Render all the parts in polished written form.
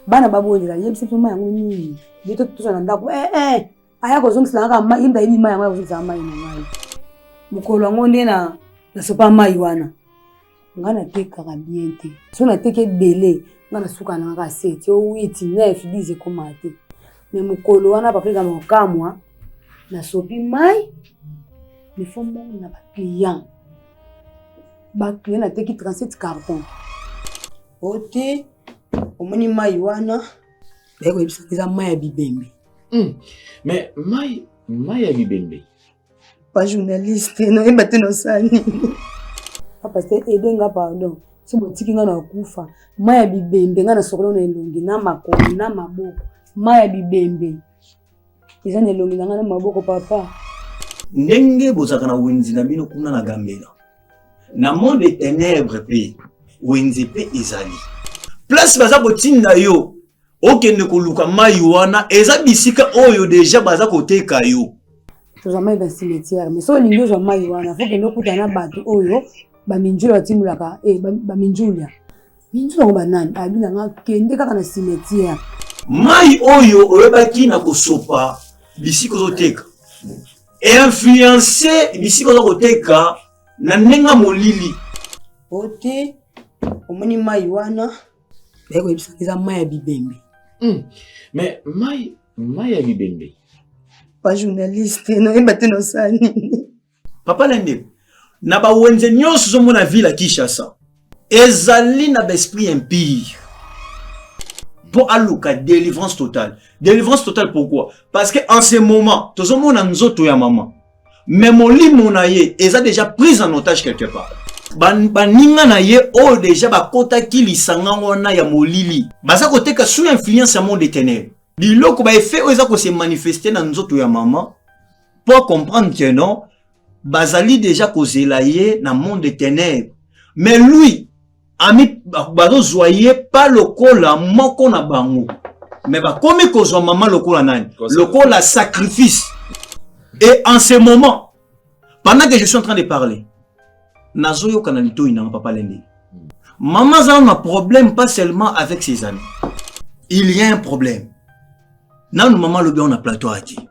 bana babondela yebisa tuma yango nini bito tuza na ndako aya kozongisa nga ma imba ibi ma yango kozongisa ma ngai mukolo yango nde na sopa mai wana ngana tekaka bien te so na teke bele ngana suka na nga 7 8 9 10 komate mais mukolo wana paprika mokamwa na sopi mai il faut mon na client na teki 37 carton ote omoni mai wana beko ibisa mai ya bibembe mais mai ya bibembe pas journaliste no embate no sani parce que edenga pardon si botiki nga na kufa mai ya bibembe nga na sokolo na elongi na makolo na maboko mai ya bibembe eza na elongi na nga na maboko papa ndenge bozaka na wenzi na bino kuna na gambela na monde des ténèbres pe wenzi pe ezali place baza kotinda yo okende koluka mai wana eza bisika oyo deja baza koteka yo tozamai ba cimetière mais so lingo zo mai wana faut que nokuta na bato oyo ba minjula batimulaka ba minjula ko banani abina nga kende kaka na cimetière mai oyo oyebaki na kosopa bisika zoteka influencer bisika zoteka na nenga molili ote omoni mai wana beko ibisa mai ya bibembe mais mai ya bibembe pas journaliste no embate no sani papa lende na ba wenze nyonso zo mona ville à Kinshasa ezali na l'esprit impire pour aluka délivrance totale pourquoi parce que en ce moment tozo mona nzoto ya maman mais molimo na ye eza déjà prise en otage quelque part baninga na ye o déjà bakota kilisanga wana ya molili baza koteka sous influence ya monde des ténèbres biloko ba effet eza ko se manifester na nzoto ya maman pour comprendre que non bazali déjà kozela ye na monde des ténèbres mais lui ami bazo zoyer pas lokola moko na bango mais ba komi kozwa maman lokola nani lokola sacrifice. Et en ce moment, pendant que je suis en train de parler, Nazoyo Kanalito il n'a pas l'ennemi. Maman a un problème pas seulement avec ses amis. Il y a un problème. Nan maman le bien on a plateau à dire.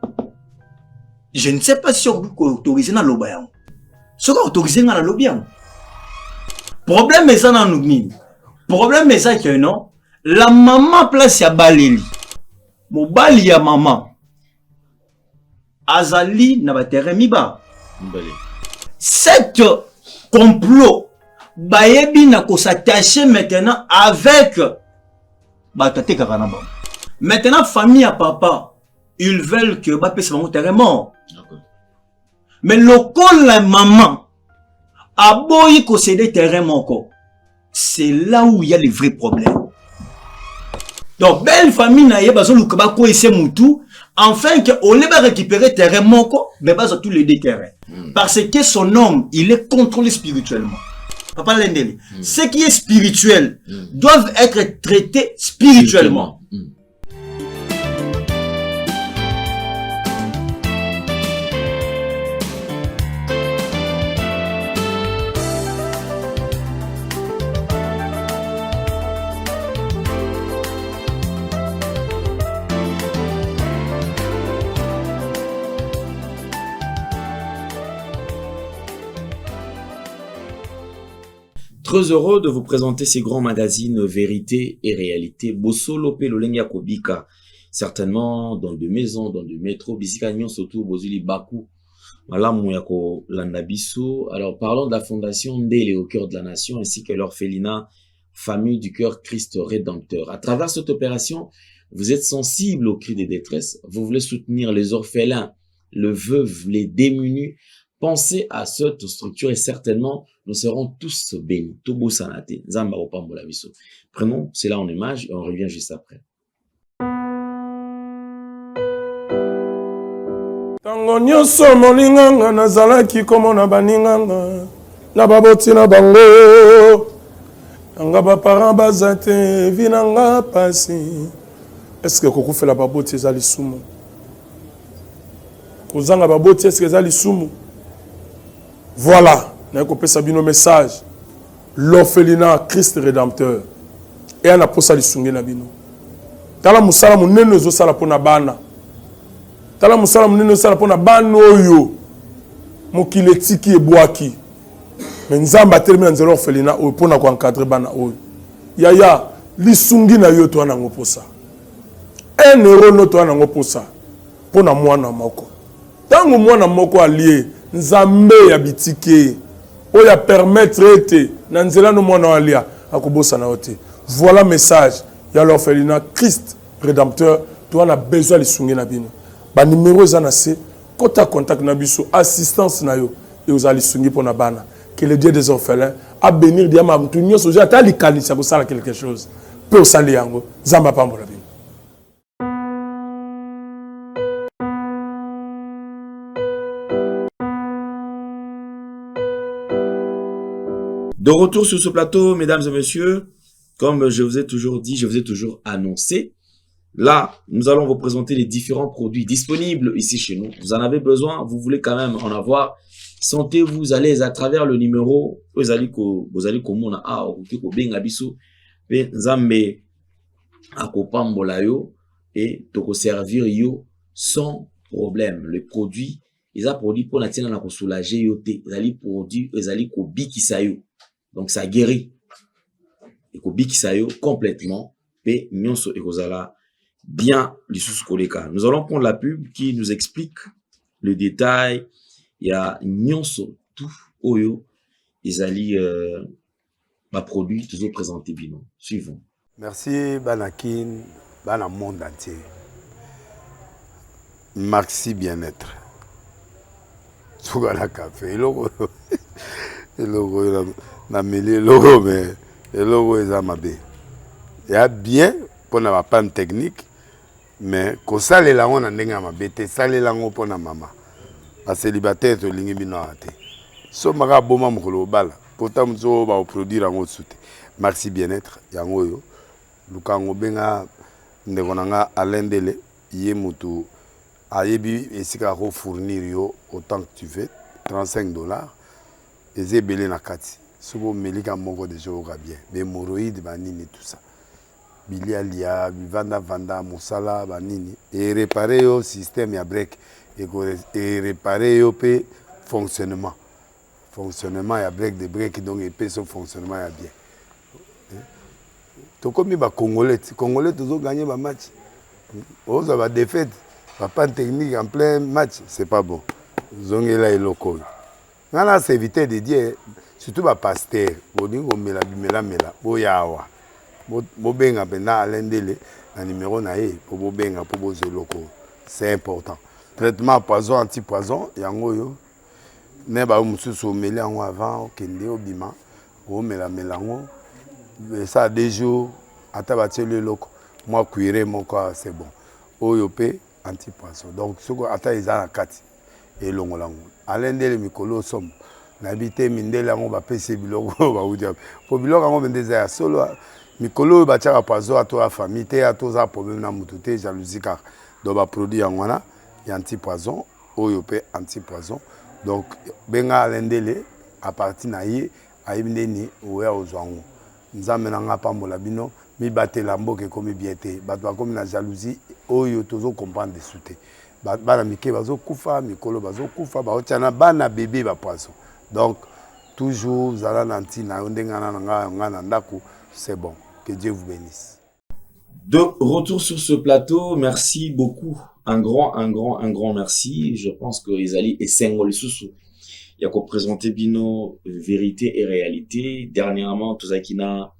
Je ne sais pas si on peut autoriser dans le bayan. Ce qu'on autorisé dans le bien. Problème est ça dans nous mine. Problème est ça que non. La maman place ya baleli. Mo bali ya maman. Azali na ba terrain miba. Cette complot bayebi na ko s'attacher maintenant avec batate kakanaba. Maintenant famille à papa, ils veulent que ba pese bango terrain mort. Mais le col la maman aboyi ko céder terrain moko. C'est là où il y a les vrais problèmes. Donc belle famille na ye bazo lukaba ko ese mutu. Enfin qu'on va récupérer terrain moko, mais pas à tous les deux terrains. Parce que son homme, il est contrôlé spirituellement. Papa Lendeli, ce qui est spirituel doivent être traités spirituellement. Très heureux de vous présenter ces grands magazines Vérité et Réalité. Bosolo Pelolengya Kobika, certainement dans des maisons, dans des métros, Bisika Nyon surtout Bozili Baku, Malamu Yako Landabiso. Alors parlons de la fondation Ndele au cœur de la nation ainsi que l'orphelinat Famille du cœur Christ Rédempteur. À travers cette opération, vous êtes sensible aux cris de détresse. Vous voulez soutenir les orphelins, les veuves, les démunis. Pensez à cette structure et certainement nous serons tous bénis. Tobo Sanate, Zamba Opambola Biso. Prenons cela en image et on revient juste après. Tango nyonso molinganga nazalaki komona baninganga na baboti na bango nanga baparent baza te vinanga pasi. Est-ce que kokufela baboti eza lisumu? Kozanga baboti est-ce que eza lisumu? Voilà, nous avons un message. L'orphelinat Christ Rédempteur. Et on a posé les sungé na bino. tala musala munene ezosala mpona bana tala musala munene ezosala mpona bana oyo mokili etiki ebwaki me nzambe atelemi na nzela orphelina oyo mpona koencadre bana oyo yaya lisungi na yo toa nango mposa 1 euro no toa nango mposa mpona mwana moko ntango mwana moko alie nzambe ya bitike oyo ya permettre ete na nzela no mwana alia akobosana yo te. Voilà message ya l'orphelinat Christ rédempteur toa na besoin lisungi na bino ba numéro eza na se kota contact na biso assistance na yo et aux lisungi mpona bana. Que le Dieu des orphelins a bénir diama mtu nyonso ja ta likanisa ko sala quelque chose pe osali yango zamba pambola bino. De retour sur ce plateau, mesdames et messieurs, comme je vous ai toujours dit, je vous ai toujours annoncé, là, nous allons vous présenter les différents produits disponibles ici chez nous. Vous en avez besoin, vous voulez quand même en avoir. Sentez-vous à l'aise à travers le numéro. Vous allez comme et toko servir yo sans problème. Le produit, ils ont produit pour la soulager yo te. Ils allez produit, ils allez ko bikisayo. Donc ça guérit. Et ko bikisayo complètement. Et nyonso ekozala bien lisusu koleka. Nous allons prendre la pub qui nous explique le détail. Il y a nyonso tout oyo ezali ma produit toujours présenté bino. Suivons. Merci Banakin, Bana monde entier. Maxi bien-être. Sougala café, logo na mêlé logo mais le logo est amabé. Il y a bien pour na panne technique mais ko sale la on ndenge amabé te sale la ngo pour na mama. A célibataire to lingi bino ate. So maka boma mokolo bala. Pourtant zo ba produire ngo soute. Maxi bien-être yango yo. Lukango benga ndeko nanga alendele ye mutu ayebi esika ko fournir yo autant que tu veux $35 eze belé na kati. Sobo melika moko de jo ka bien. Be hémorroïdes banini tout ça. Bilialia, vanda musala banini et réparer yo système ya break et réparer yo pe fonctionnement ya break de break donc et pe son fonctionnement ya bien. To comme ba congolais toujours gagner ba match. On va défaite, pas technique en plein match, c'est pas bon. Zongela et loco. Nana c'est éviter de dire surtout ba pasteur, bodingo mela boyawa. Bo benga bena alendele na numéro na e pour bo benga pour bo loco. C'est important. Traitement poison anti-poison yango yo. Ne ba mususu meli yango avant kende obima. O melango. Ça des jours à tabater le loco. Moi cuire mon corps c'est bon. Oyope anti-poison. Donc ce que ata izana kati et longolango. Alendele mikolo som. N'habité mindele yango ba pese biloko ba udia. Po biloko yango bendeza solo mikolo ba tchaka poison à toi famille te à toi problème na mutute jalousie car do ba produit yango na anti-poison oyope anti-poison. Donc benga alendele à partir na ye ayibindeni oya ozwango. Nzambe nanga pambola bino mi batela mboke komi biete bato bakomi na jalousie oyo tozo comprendre de souté bana mike bazo kufa mikolo bazo kufa baotiana bana bébé ba poisson. Donc toujours zala nanti na ndenga nga na ndako c'est bon. Que Dieu vous bénisse. De retour sur ce plateau, merci beaucoup. Un grand merci. Je pense que Ezali et Sengol Soussou. Il y a qu'à présenter Bino vérité et réalité. Dernièrement, tout ça qui n'a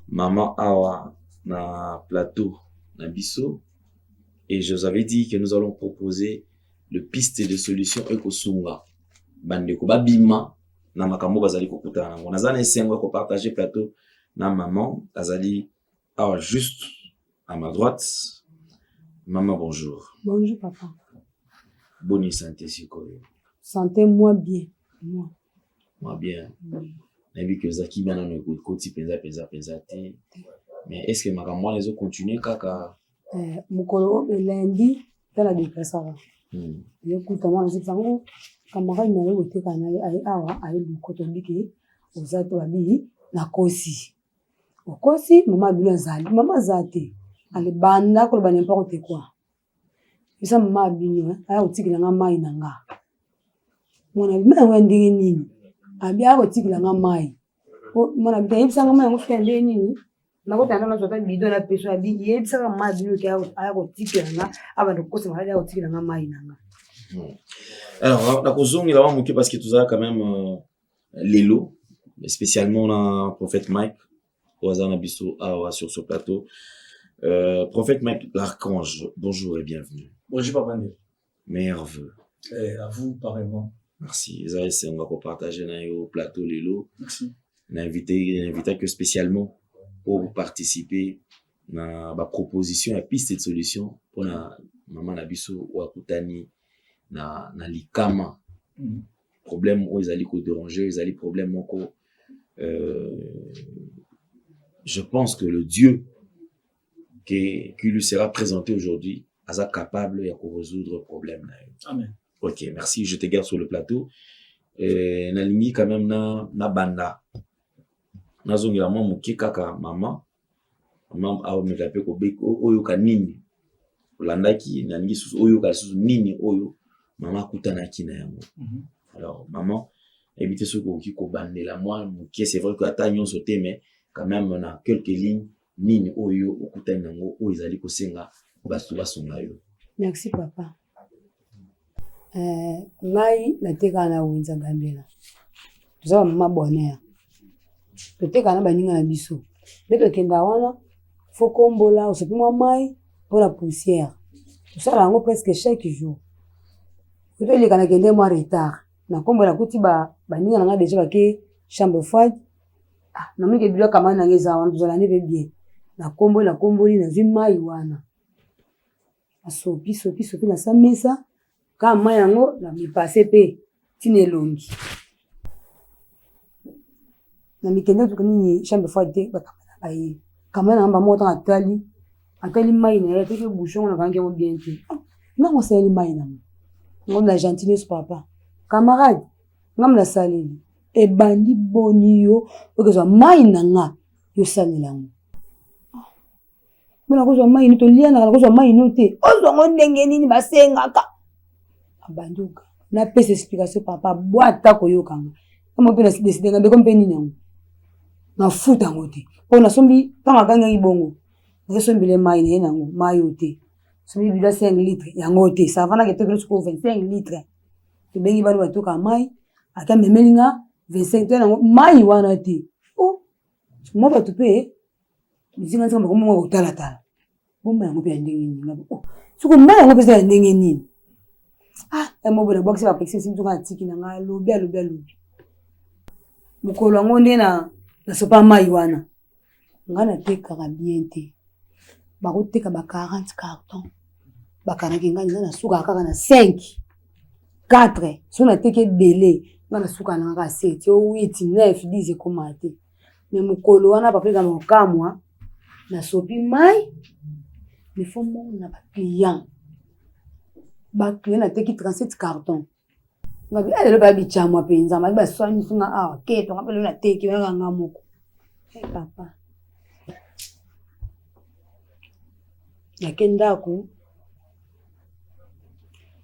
maman awa na plateau na biso. Et je vous avais dit que nous allons proposer le piste de solution ekosunga. Bande ko babima na makambo bazali ko kutana. On a zane Sengol ko partager plateau na maman azali awa juste à ma droite. Maman, bonjour. Bonjour, papa. Bonne santé, Sikoyo. Santé, moi bien. Moi bien. On a vu que Zaki bien dans le côté penza. Mais est-ce que ma les autres continuent kaka? Mukolo lundi, dans la déplacement. Écoute, moi, je sais que camarade n'a eu été canal à le côté de aux autres amis, la kosi. Au kosi, maman bien zali, maman zate. ale banda ko ba n'importe quoi isa mama binyo aya utikila nga mai nanga mwana bima wende nini abi ako tikila nga mai mwana bita yebisa nga mai ngofika nde nini nakota na zota bido na peso abi yebisa nga mai binyo ke aya ko tikila nga abantu kosa maladi ako tikila nga mai nanga. Alors la kozongi là muke parce que tout ça quand même Lelo spécialement la prophète Mike Oazana Bisso sur ce plateau. Prophète Mike l'archange, bonjour et bienvenue. Bonjour Papa Ndé. Meilleurs vœux. À vous pareillement. Merci. C'est on va partager au plateau Lelo. Merci. Invité que spécialement pour participer à ma proposition à piste de solution pour la maman Nabiso ou Akutani na likama. Problème où ils allaient ko déranger, ils allaient problème encore. Je pense que le Dieu qui lui sera présenté aujourd'hui est capable de résoudre le problème. Amen. Ok, merci. Je te garde sur le plateau. Nalimi quand même na banda. Nazongi la maman muki kaka maman. Maman a me taper ko beko oyo kanini. Landaki nalingi susu oyo ka susu nini oyo maman kutana kina yango. Alors maman éviter ce qui ko bandela moi muki c'est vrai que atanyon sauter mais quand même on a quelques lignes nini oyo okutana yango oyo ezali ko senga basu basonga yo. Merci papa. Ngai nateka na winza gambela. Tuza mama bonheur. Toteka na baninga na biso. Beto kenda wana faut kombola osepima mai pour la poussière. Tout ça là presque chaque jour. Peut aller kana kende moi retard. Na kombola kuti baninga na nga déjà bake chambre froide. Ah, na mike bilo kama na ngeza wana tuzala ne bien. Na komboli na zima iwana. Asopi na samesa. Kama yango na mi passé pe tinelongi. Na mikende tukani chambre froide bakamana baye. Kama na ngamba mota atali mai na yete ke bouchon na kange mo bien te. Na mo sali mai na. Ngom la gentillesse papa. Camarade, ngam la saleli. E bandi boni yo okezo mai na nga yo salela ngo. Mona kozo mai ni to lia na kozo mai no te. Ozo ngo ndenge nini basengaka. Abanduka. Na pesa explication papa boita koyokanga. Kama pe na décider ngabe kompe nini ngo. Na futa ngote. Pona sombi tanga ganga ibongo. Sombi le mai ne nango, mai ote. Sombi bila 5 litres yango te. Ça va na keteko ko 25 litres. To bengi banu batoka mai, aka memelinga 25 tena mai wana te. Oh. Mo ba tupe. Mizinga nzamba ko mo otala tala. Bomba yango pe ndenge nini ngabo. Oh. Suko mai yango pe za ndenge nini. Ah, emo bona boxe ba pexi sintuka tiki na nga lobi. Mukolo ngonde na sopa mai wana. Ngana teka ka bien te. Ba ko teka ba 40 cartons. Ba kana ngani na suka kaka na 5. 4. So na teke belé. Ngana suka na ka 7. 8, 9, 10 komate. Mais mukolo wana pa peka mokamwa na sopi mai. Il faut mon na client. Ba client na teki 37 cartons. Ngabi ale ba bichama penza ma ba swani sunga keto ngapelo na teki nga ngamoko. Papa. Nakenda ku.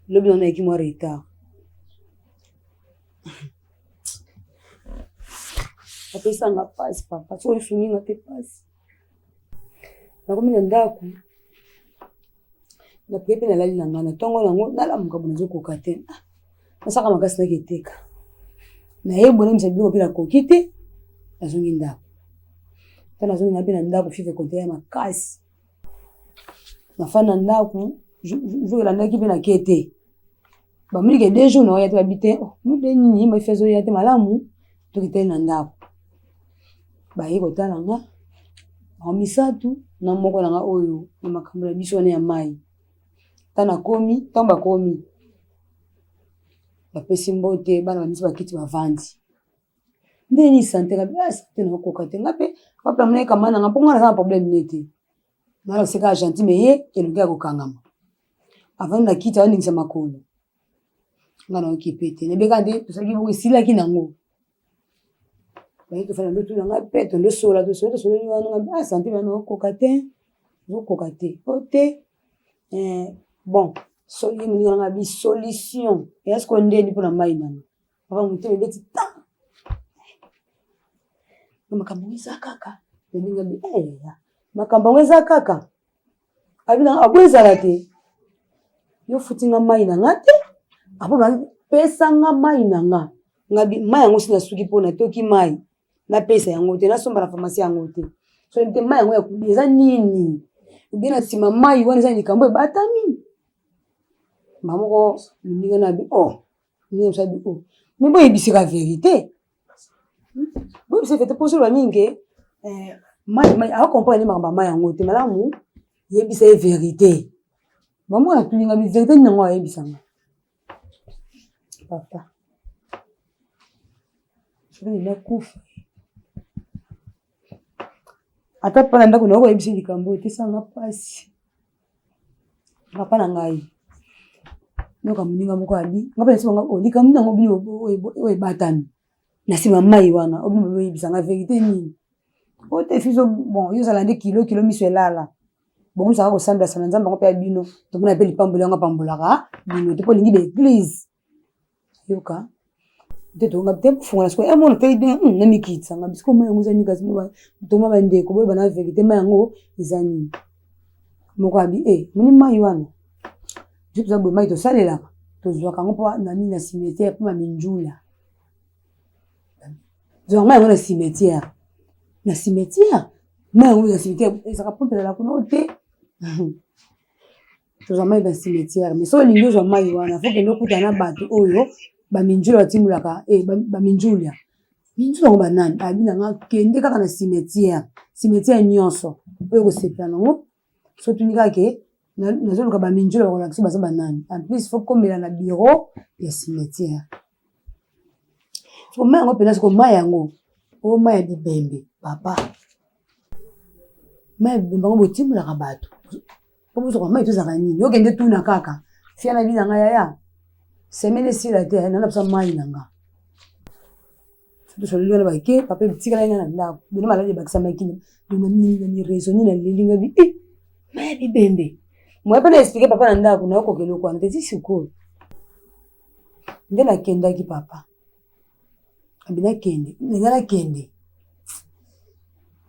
Lobi on a qui moi retard. Papa ça nga passe papa. So fini nga te passe. Nakomi ndaku. Na pepe na lali na ngana tongo nango nala mukabu nazo kokate. Nasaka makasi na keteka. Na yebo na msabiwa bila kokite. Nazongi ndaku. Tana zongi na bila ndaku fife kote ya makasi. Nafana ndaku jour la ndaki pe na kete. Ba mulike 2 jours na ya te babite. Oh, mude nini ma fezo ya te malamu. Tokite na ndaku. Ba yeko tala nga. Omisatu na moko na nga oyo na makambo ya biso na ya mai. Tana komi, tamba komi. Bapesi mbote bana bamisi bakiti bavandi. Ndeni sante ka sante na kokate ngape papa mne kama na ngaponga na problème nete. Na seka gentil meye eluga kokangama. Avant na kita wani ngisa makolo. Ngana okipete. Nebeka nde tosaki bongo sila kinango. Ba yito fana ndoto na ngape to ndo sola ni wana ngabe sante bana kokate. ozokoka te o te bon ye moninga nanga bi solution eya siko ndeni mpona mai nanga papa motema ebeti tan makambo ngo eza kaka moninga bi makambo ngo eza kaka abinanga abo ezala te yo futinga mai nanga te apo pesanga mai nanga ngabi mai yango sina suki mpona toki mai napesa yango te nasomba na pharmacie yango te so te mai yango ya kubi eza nini ubi na nsima mai wana eza likambo ebatami mamoko moninga na bi moninga mosa bi me boyebisika vérité boyebisika vérité mpo soloba mingi mai akokomprendre nde makambo mai yango te malamu yebisa ye vérité mamoko na tuninga bi vérité nini yango ayebisanga papa soki nakufa ata mpa na ndako nakoyebisa likambo etesanga mpasi papa na ngai noka moninga moko abi nga mpe nasibanga likambo nango bini oyo ebatami na nsima mai wana obino boyebisanga vérité nini o te fiso bon yo ozala nde kilo miso elala bongo misaka kosambelasa na nzambe yango mpe ya bino tomona mpe lipamboli yango apambolaka bino te mpo olingi baeglise yoka te tonga te funga siko mona te na mikitsanga bisiko mai yango eza nini kasi toma bandeko boyeba na vérité mai yango eza nini moko abi moni mai wana jo toza boye mai tosalelaka tozwaka yango mpo nani na cimetière mpo maminjula tozwaka mai yango na cimetière mai yango na cimetière ezaka pompelala kuna o te tozwa mai na cimetière mais so olingi ozwa mai wana fo kende okutana na bato oyo baminjula batimbolaka baminjulia minjula yango banani abinanga kende kaka na cimetière nyonso oyo kosepela nango so tuni kaka ke nazoluka baminjula bakolakisa baza banani en plus fo komela na bureau ya cimetière siko mai yango mpena siko mai yango o mai ya bibembe papa mai ya bibembe yango botimbolaka bato po bozoka mai tozaka nini okende tuna kaka fia na binanga yaya semaine esila te nanga bisa mai nanga tosoleli wana bake papa etikala nga na ndako bino maladi ebakisa makini dona na miresoni na lelinga bi mai ya bibembe moye mpe na explike papa na ndako naokokela okwana te ti sikoyo nde nakendaki papa abi nakende nga nakende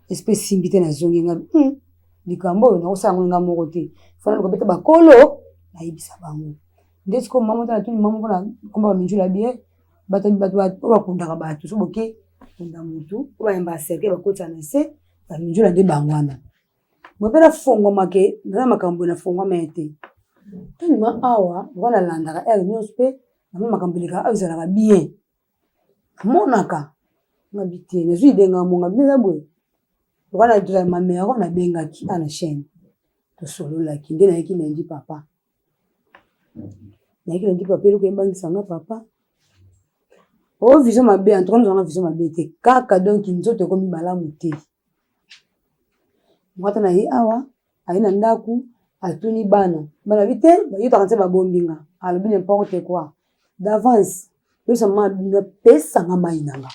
espe simbi te nazongi nga likambo oyo nakosala yango nga moko te fana lokobeta bakolo nayebisa bango nde sikoyo mama te natuni mama mpona komba baminjula bie bato oyo bakundaka bato so boke kunda motu oyo bayamba aserke bakotisa na se baminjula nde bangwana mwe mpe nafongwamake naza makambo nafongwama ye te tanima awa lokwa nalandaka ere nyonso mpe nama makambo eleka ayo ezalaka bien amonaka ngabi te nazwi idenga monga bino eza boye lokwa na tozala mamero nabengaki ana chaîne tosololaki nde nayeki nandi papa eloko ebangisanga papa o vision mabe en tout cas nozanga vision mabe te kaka donc nzoto ekomi malamu te mwata na ye awa aye na ndako atuni bana bite bayotaka nse babombinga alobi n'importe quoi d'avance pesa mama bino pesanga mai nanga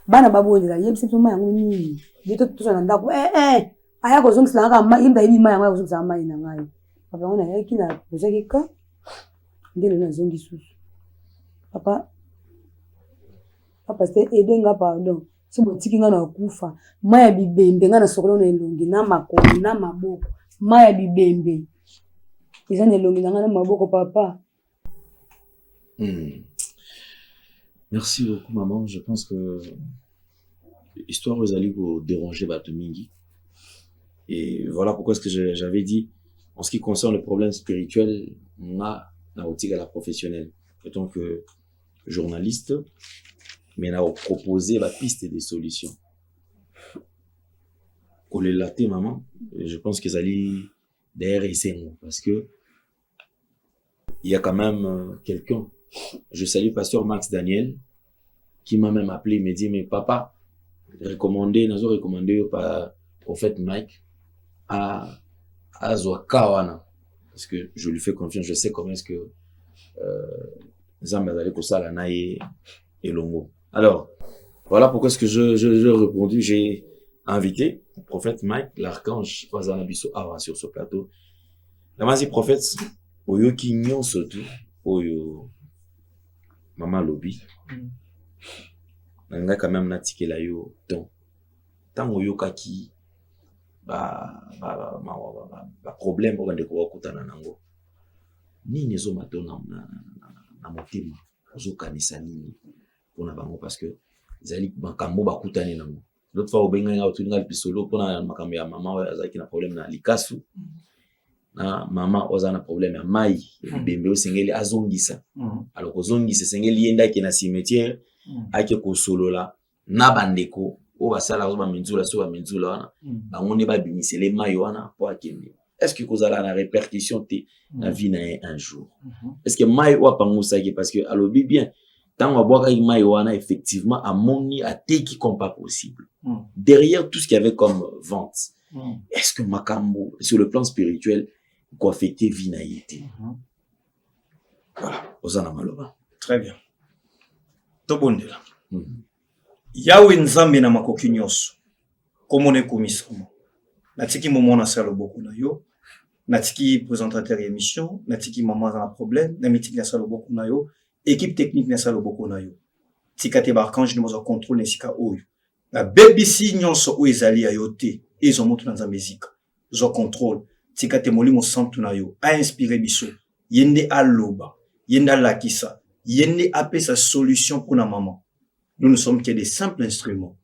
bana babondela yebisa biso mai yango nini bito toza na ndako aya kozongisela kaka mai yemba yebi mai yango ya kozongisela mai na ngai papa yango nayaki na pozaki ka nde lelo nazongi susu papa se ede nga pardon si botiki nga na kufa mai ya bibembe nga na sokolo na elongi na makolo na maboko mai ya bibembe eza na elongi na nga na maboko papa. Merci beaucoup maman, je pense que l'histoire vous allez vous déranger Batomingi. Et voilà pourquoi est-ce que j'avais dit en ce qui concerne le problème spirituel, on a la optique à la professionnelle en tant que journaliste, mais on a proposé la piste des solutions. Pour les latés, maman, je pense qu'ils allaient derrière essayer parce que il y a quand même quelqu'un. Je salue pasteur Max Daniel qui m'a même appelé, il m'a dit mais papa, recommandé par prophète Mike à Zouakawana parce que je lui fais confiance, je sais comment est-ce que Zamba d'aller pour ça et Longo. Alors voilà pourquoi est-ce que je répondu, j'ai invité, le prophète Mike, l'archange, Wazanabiso Awa sur ce plateau. Namazi prophète, Oyo Kinyon surtout, Oyo Mama Lobi. Nanga quand même natike la yo ton. Tant Oyo Kaki, problème pour de quoi kutana nango. Ni nezo mato na motima, ozo kanisa nini pour na bango parce que zali makambo bakutane nango. L'autre fois, au Benga, il y a un pisolo pour la maman, qui a un problème dans l'ikasu. Na maman, il y a un problème à maï. Bembe, au sengeli, à zongisa. Alors, au zongisa, sengeli, yenda qui na cimetière, à qui ko solo la, na bandeko, au basala, au bamenzula, so bamenzula, ba on ne ba bimise les maïwana, pour akende. Est-ce que vous avez la répercussion de la vie un jour? Est-ce que maï ou pas moussaki? Parce que, alors, bien, tant on voit qu'il maïwana, effectivement, à moni, à teki comme pas possible. Derrière tout ce qu'il y avait comme vente, est-ce que Makambo, sur le plan spirituel, quoi fêter vinaïté? Voilà, Osana Maloba. Très bien. Tobondela. Yawe nzambe na makoki nyonso. Komone komisamo. Natiki momo na salo beaucoup na yo. Natiki présentateur émission, natiki maman dans un problème, namitiki na salo beaucoup na yo. Équipe technique na salo beaucoup na yo. Tikate barkange ni mozo contrôle nesika oyo. La BBC nyonso o ezali ayote ezo moto na nzambezika zo contrôle tikate molimo santu na yo a inspiré biso yende aloba yende lakisa yende apesa solution pour la maman. Nous ne sommes que des simples instruments.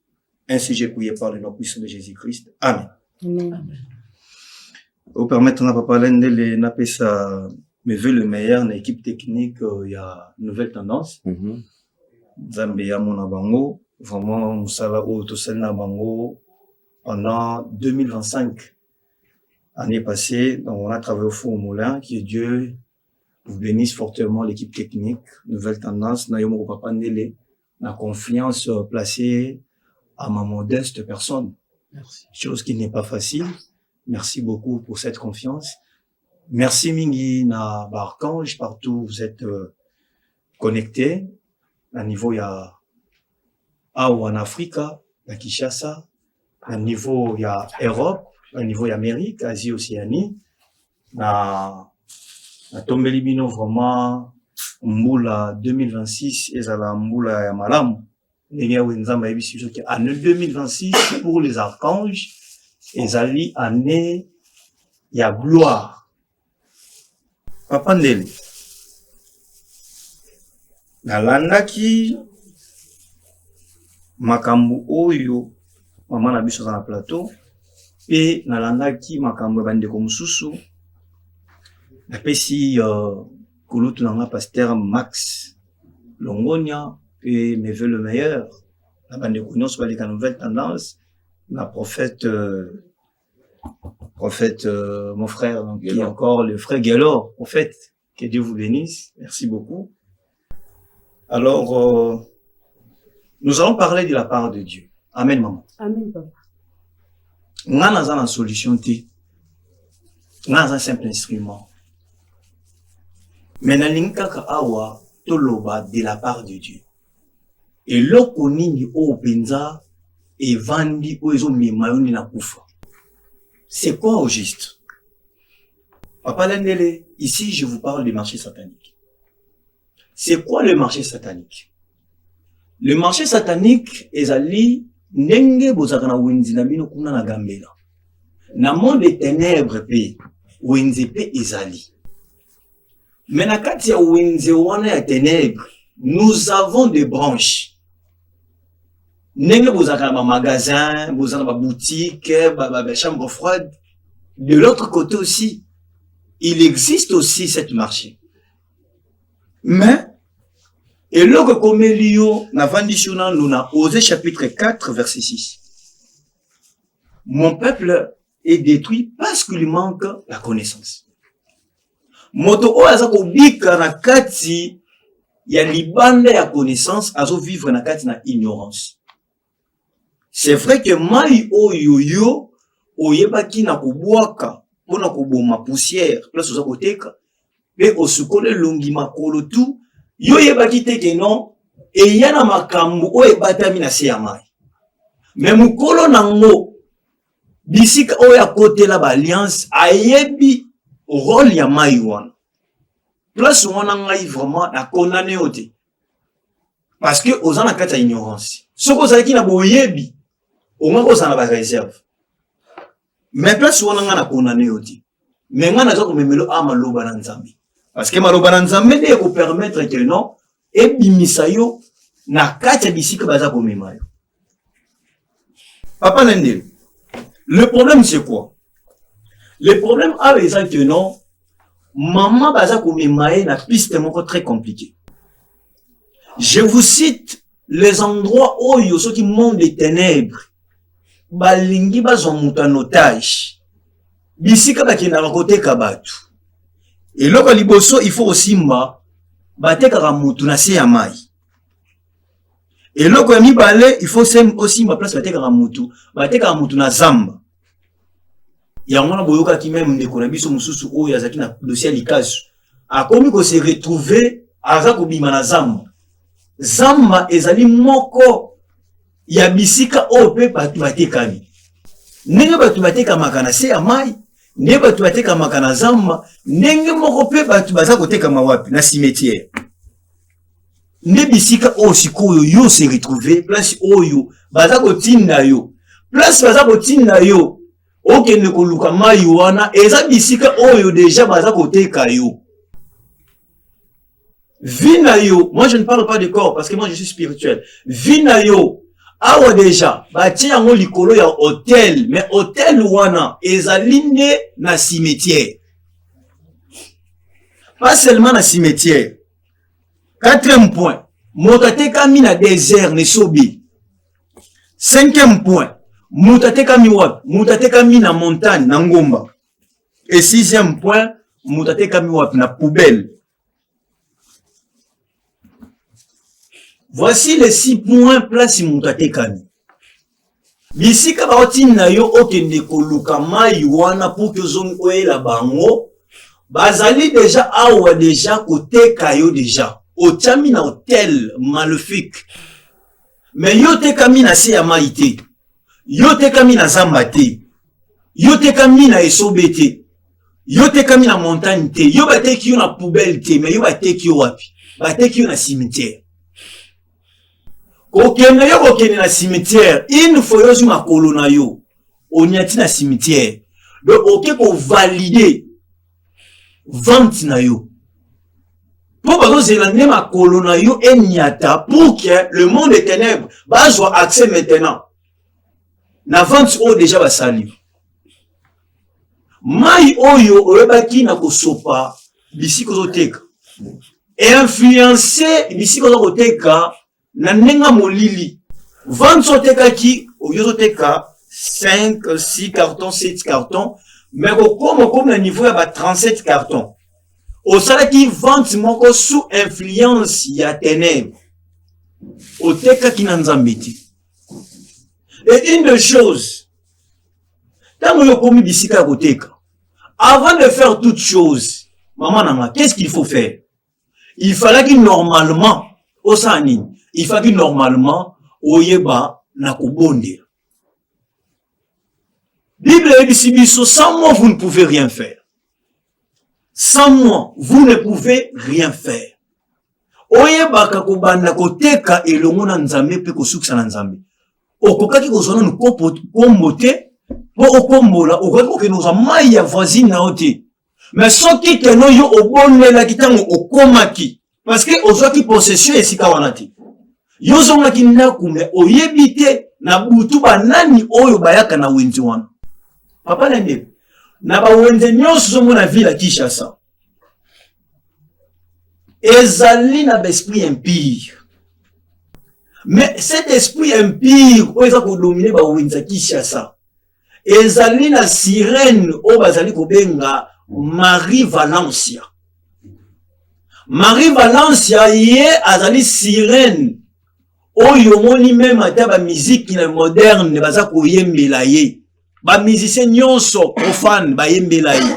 Ainsi j'ai prié par le nom puissant de Jésus-Christ. Amen. Amen. Au permettre na papa lende le napesa me veut le meilleur na équipe technique il y a nouvelle tendance. Nzambe ya mona bango. Vraiment, Moussala Otosel Bango pendant 2025. Année passée, donc on a travaillé au Four au Moulin, que Dieu vous bénisse fortement l'équipe technique, nouvelle tendance, Nayomo Papa Ndele, la confiance placée à ma modeste personne. Merci. Chose qui n'est pas facile. Merci beaucoup pour cette confiance. Merci Mingi na Barkange, partout vous êtes connectés. À niveau, il y a en Afrique, à Kinshasa, à niveau il y a Europe, à niveau il y a Amérique, Asie, Océanie, na tombeli bino vraiment mbula 2026 ezala mbula ya malamu ndenge wenzamba yebisi biso ke année 2026 pour les archanges ezali année ya gloire. Papa Ndele nalandaki makambo oyo mama na biso na plateau pe nalandaki makambo bandeko mususu napesi kulutu na pasteur Max Longonia et me veut le meilleur na bandeko nyonso baleka nouvelle tendance na prophète mon frère donc, qui est encore le frère Guélor prophète, que Dieu vous bénisse, merci beaucoup. Alors nous allons parler de la part de Dieu. Amen, maman. Amen, papa. Nga naza na solution te. Nga naza simple instrument. Mais nalingi kaka awa toloba de la part de Dieu. Et loko nini o penza et vandi o ezo memayoni na kufa. C'est quoi au juste? Papa Lendele, ici je vous parle du marché satanique. C'est quoi le marché satanique? Le marché satanique ezali ndenge bozaka na wenzi na bino kuna na gambela. Na monde des ténèbres pe wenzi pe ezali. Mais na kati ya wenzi wana ya ténèbres, nous avons des branches. Ndenge bozaka na magasin, bozaka na boutique, ba chambre froide. De l'autre côté aussi, il existe aussi cette marché. Mais et lorsque comme Lio n'a vendu sur nous na Osée chapitre 4 verset 6. Mon peuple est détruit parce qu'il manque la connaissance. Moto o azako bika na kati ya libanda ya connaissance azo vivre na kati na ignorance. C'est vrai que mai oyoyo oyebaki na kubwaka pona kuboma poussière place oza koteka pe osukole longi makolo tout yo yebaki teke non e yana makambo o ebatami na se ya mai mais mukolo nango bisika oyo akotela ba alliance ayebi rôle ya mai wana place wana ngai vraiment na condamné ote parce que aux na kati ya ignorance soko ozalaki na boyebi au moins kozala na ba réserve mais place wana nga na condamné ote mais nga naza komemelo maloba na Nzambe parce que maloba na Nzambe nde ko permettre que non ebimisa yo na kati ya bisika baza komema yo. Papa Nende, le problème c'est quoi? Le problème avec ça que non, maman baza komema na piste moko très compliquée. Je vous cite les endroits où il y a ceux qui montent des ténèbres. Balingi bazon muta otage. Bisika bakenda côté kabatu. Et loko liboso il faut aussi bateka mutu na se ya mai. Et loko ya mibale il faut aussi place bateka mutu na zamba. Ya mwana boyoka ki même ndeko na biso mususu oyo azaki na dossier likasu. Akomi ko se retrouver aza ko bima na zamba. Zamba ezali moko ya bisika ope batu batekami. Ndenge batu batekamaka na se ya mai, ndenge batu batekamaka na zamba, ndenge moko pe batu baza kotekama wapi na cimetière. Nde bisika oyo sikoyo yo se retrouver place oyo baza kotinda yo. Place baza kotinda yo okende koluka mai wana eza bisika oyo déjà baza koteka yo. Vina yo, moi je ne parle pas de corps parce que moi je suis spirituel. Vina yo, awa déjà, bati yango likolo ya hôtel, mais hôtel wana ezalinde na cimetière. Pas seulement na cimetière. Quatrième point, motate kami na désert ne sobi. Cinquième point, motate kami wap, motate kami na montagne na ngomba. Et sixième point, motate kami wap na poubelle. Voici les 6 points place mutate kami. Bisika baoti na yo okende koluka mai wana pour que zone oela bango. Bazali déjà awa déjà côté kayo déjà. Otami na hôtel maléfique. Mais yo te kami na se ya maite. Yo te kami na zamba te. Yo te kami na esobete. Yo te kami na montagne te. Yo bateki yo na poubelle te. Mais yo bateki yo wapi? Bateki yo na cimetière. Okende yo okende na cimetière, une fois yo sur ma colonna yo, onyati na cimetière. Donc ok ko valider vente na yo. Pour bazo zelande ma colonna yo enyata pour que le monde des ténèbres bazwa accès maintenant. Na vente o déjà ba sali. Mai oyo oyebaki na kosopa bisiko zoteka. Et influencer bisiko zoteka na nenga molili. Vente soteka ki, oyo teka 5, 6 cartons, 7 cartons, mais comme na niveau ya ba 37 cartons. Au sala ki vente moko sous influence ya ténèbres. Oteka ki na nzambeti. Et une des choses, tant yo komi bisika koteka, avant de faire toute chose, maman nana, qu'est-ce qu'il faut faire? Il fallait que normalement, au sani, il faut que normalement, oyeba na kobonde. Bible dit sans moi, vous ne pouvez rien faire. Sans moi, vous ne pouvez rien faire. Oyeba kakobanda koteka elongo na nzambe pe kosukisa na nzambe. Okokaki kozona no kombote, po okombola, okokaki kozona mai ya voisine na ote. Mais soki keno yo obonde la kitango okomaki, parce que ozwaki possession esika wana te. Yo zonga kindaku me oyebite na butu banani oyo bayaka na wenzi wana. Papa Nende, na ba wenze nyonso zongo na ville Kinshasa. Ezali na l'esprit impire. Mais cet esprit empire, où est-ce qu'on domine ba wenze Kinshasa? Ezali na sirène o bazali kobenga Marie Valencia. Marie Valencia ye azali sirène. Oyo moni même ata ba musique na moderne baza koyembela ye. Ba musicien nyonso profane ba yembela ye.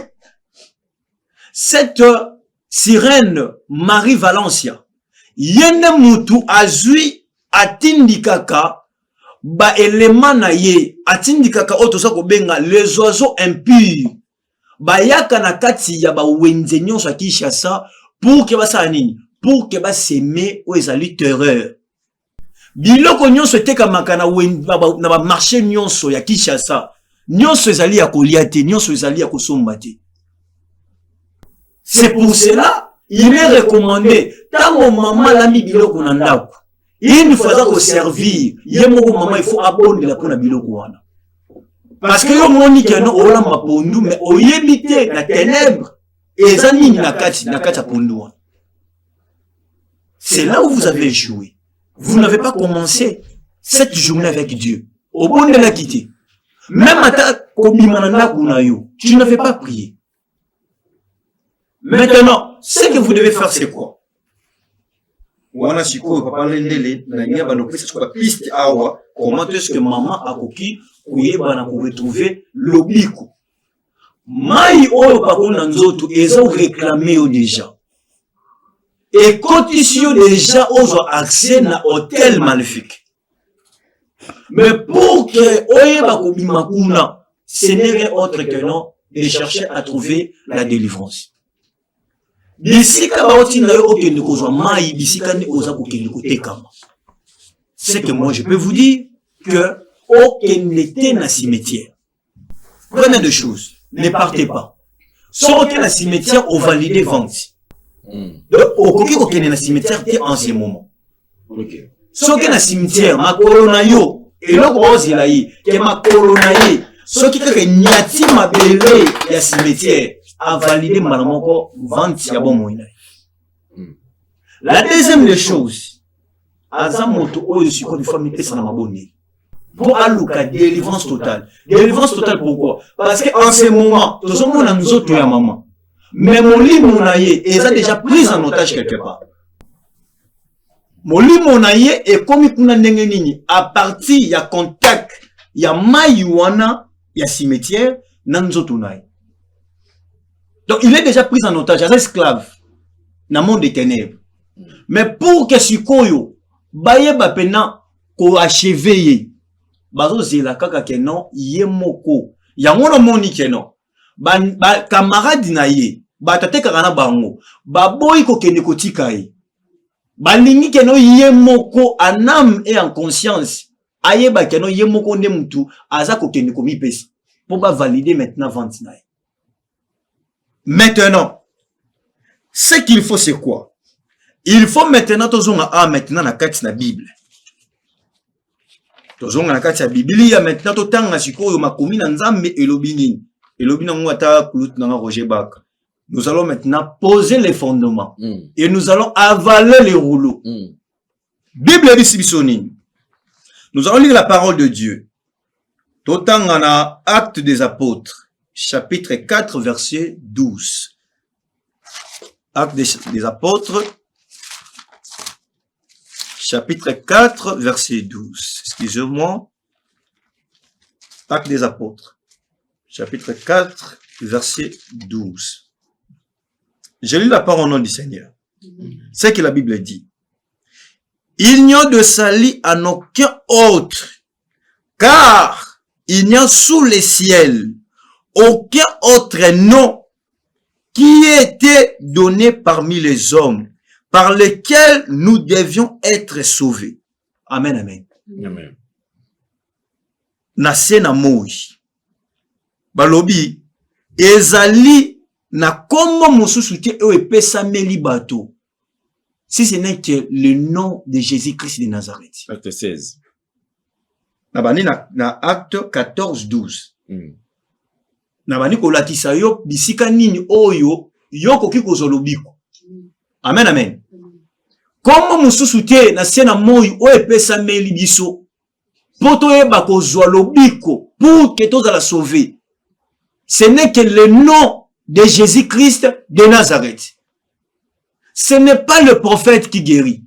Cette sirène Marie Valencia yende mutu azui atindikaka ba élément na ye atindi kaka otosa ko benga les oiseaux impurs ba yaka na kati ya ba wenze nyonso ya Kinshasa pour que basa nini pour que ba semer o ezali terreur biloko nyonso etekamaka na ba marché nyonso ya Kinshasa nyonso ezali ya kolia te nyonso ezali ya kosomba te. C'est pour cela il est recommandé tango maman lami biloko na ndako une fois ko servir yemoko maman il faut abonner la pona biloko wana parce que yo moni keno ola mapondu mais oyebite na ténèbres ezani na kati ya pondu wana. C'est là où vous avez échoué. Vous n'avez pas commencé cette journée avec Dieu. Au bon de la quitter. Même à ta tu n'avais pas prié. Maintenant, ce que vous devez faire, c'est quoi? Comment est-ce que maman a coquille pour retrouver l'oblique? Maï oyo pakona nzoto ezo réclamé déjà. Et quand ici déjà aux accès na hôtel magnifique. Mais pour que oyeba kobima kuna, ce n'est rien autre que non de chercher à trouver la délivrance. Bisika baoti na yo okende kozwa mai bisika ne oza kokende kotekama. C'est que moi je peux vous dire que okende te na cimetière. Prenez deux choses. Ne partez pas. Sortez la cimetière au validé vente. Donc, au coquille qu'on na cimetière en ce moment. Sortez la cimetière, ma colonayo, et l'autre rose il a eu, que ma colonaye, ce qui fait nyati ma belé, la cimetière, a validé malamoko vente ya bon moyen. La deuxième des choses, azamoto oyo siko du famille sana maboni. Pour aluka délivrance totale. Délivrance totale pourquoi? Parce que en ce moment, tout le monde a nous autres ya maman. Mais mon lit monaye est déjà pris en otage quelque part. Mon lit monaye est comme kuna ndenge nini à partir ya contact ya mayuana ya cimetière na nzoto naye. Donc il est déjà pris en otage, un esclave dans le monde des ténèbres. Mais pour que sikoyo baye bapena ko achever bazo zela kaka kenon yemoko yango no moni kenon ba camarade na ye ba tate kana bango ba boy ko kende ko tikaye ba lingi kenon yemoko en âme et en conscience aye ba kenon yemoko nde mutu aza ko kende ko mipesi pour ba valider maintenant vente na ye. Maintenant ce qu'il faut c'est quoi? Il faut maintenant tozonga maintenant na kati na Bible. Tozonga na kati ya Biblia maintenant totanga sikoyo makomi na Nzambe elobi nini. Elobi na ngwata kulut na Roger Baka. Nous allons maintenant poser les fondements et nous allons avaler les rouleaux. Bible bisibisoni. Nous allons lire la parole de Dieu. Totanga na Actes des Apôtres, chapitre 4 verset 12. Actes des Apôtres, chapitre 4, verset 12. Excusez-moi. Actes des Apôtres. Chapitre 4, verset 12. Je lis la parole au nom du Seigneur. C'est que la Bible dit. Il n'y a de salut en aucun autre, car il n'y a sous les ciels aucun autre nom qui été donné parmi les hommes, par lesquels nous devions être sauvés. Amen, amen. Amen. Na se na moi. Balobi, ezali na komo mosusu te o epesa meli bato. Si ce n'est que le nom de Jésus-Christ de Nazareth. Acte 16. Na bani na acte 14, 12. Na bani kolatisa yo bisika nini oyo yoko kiko zolobiko. Amen, amen. Comme mususu te na sena moyi o epesa meli biso poto eba kozwa lobiko pour que tous la sauver. Ce n'est que le nom de Jésus-Christ de Nazareth. Ce n'est pas le prophète qui guérit.